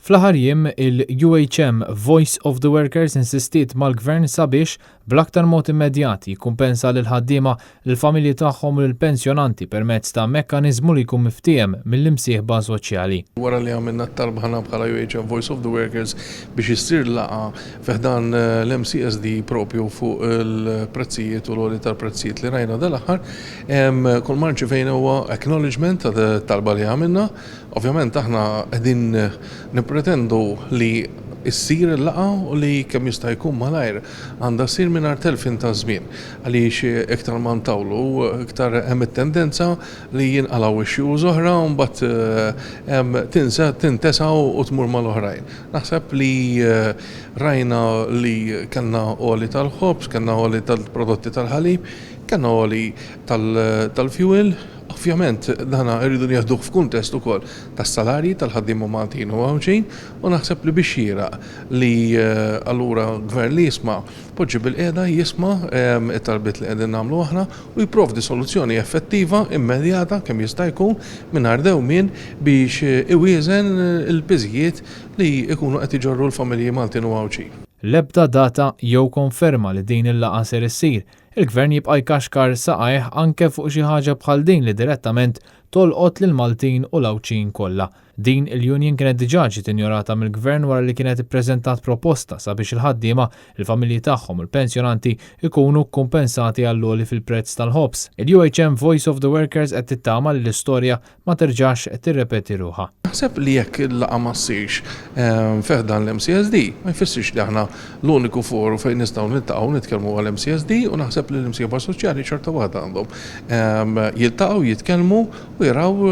Fl-aħħar jiem il-UHM Voice of the Workers insistiet mal-Gvern sabiex bl-aktar mod immedjati jikkumpensa lil ħaddiema l-familji tagħhom u l-pensjonanti permezz ta' mekkaniżmu li jkun miftiem mill-imsieħba soċjali. Wara li għamilna t-talba ħana bħala UHM Voice of the Workers biex issir laqa fiħdan l-MCSD propju fuq il-prezzijiet u l-għoli tal-prezzijiet li rajna dal-aħħar, kull marġi fejn huwa acknowledgement ta' talba li għamilna. Ovvjament aħna qegħdin nippretendu li issir il-laqa u li kemm jista' jkun malajr għandha ssir mingħajr telfin ta' żmien għaliex iktar ma ntawlu iktar hemm it-tendenza li jinqalgħu issues oħra u mbagħad tintesa' u tmur mal-oħrajn. Naħseb li rajna li kellna għoli tal-ħobs, kellna għoli tal-prodotti tal-ħalib, kellna għoli tal-fuel. Ovvjament, dana rridu nieħdu f'kuntest ukoll tas-salarji tal-ħaddiema Maltin u għawġin u naħseb li biex jiraq li allura gvern li jisma' poġġi bil-qiegħda jisma' it-talbiet li qegħdin nagħmlu aħna u jipprovdi soluzzjoni effettiva immedjata kemm jista' jkun mingħajr dewmien biex iwieżen il-biżijiet li jkunu qed iġorru l-familji Maltin u għawġin. L-ebda data jew konferma li din il-laqa ser issir. Il-Gvern jibqa' jkaxkar saqajh anke fuq xi ħaġa bħal din li direttament tolqot lil Maltin u l-Awċin kollha. Din il-Union kienet diġà ġiet injorata mill-Gvern wara li kienet ippreżentat proposta sabiex il-ħaddiema, il-familji tagħhom u l-pensjonanti ikunu kompensati għall-għoli fil-prezz tal-ħobs. Il-UHM Voice of the Workers qed tittama li l-istorja ma terġax tirrepeti ruħha. Naħseb li jekk il-laqa ma ssirx fiħdan l-MCSD, ma jfissirx li aħna l-uniku foru fejn nistgħu niltaqgħu nitkellmu għall-MCSD u naħseb li l-imsieħba soċjali ċerta waħda għandhom jiltaqgħu jitkellmu u jaraw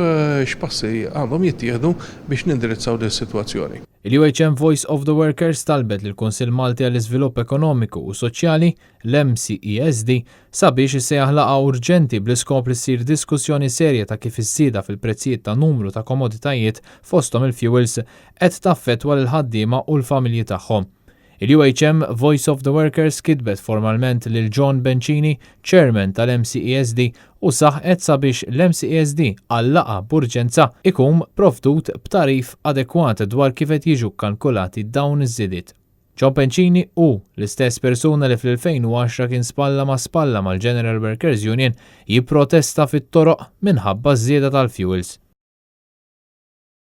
x'passi għandhom jittieħdu biex nindirizzaw din is-sitwazzjoni. Il-UHM Voice of the Workers talbet lill-Kunsill Malti għall-Iżvilupp Ekonomiku u Soċjali, l-MCESD, sabiex issejjaħ laqgħa urġenti bl-iskop li ssir diskussjoni serja ta' kif is-sieda fil-prezzijiet ta' numru ta' komoditajiet fosthom il-fuels qed taffettwa lil ħaddiema u l-familji tagħhom. Il-UHM Voice of the Workers kitbet formalment lil John Bencini, chairman tal-MCESD, u saħqet sabiex l-MCESD għall-laqa b'urġenza ikun provdut b'tarif adekwat dwar kif qed jiġu kkalkulati dawn iż-żidiet. John Bencini u l-istess persuna li fl-2010 kien spalla ma' spalla mal-General Workers Union jipprotesta fit-toroq minħabba żieda tal-fuels.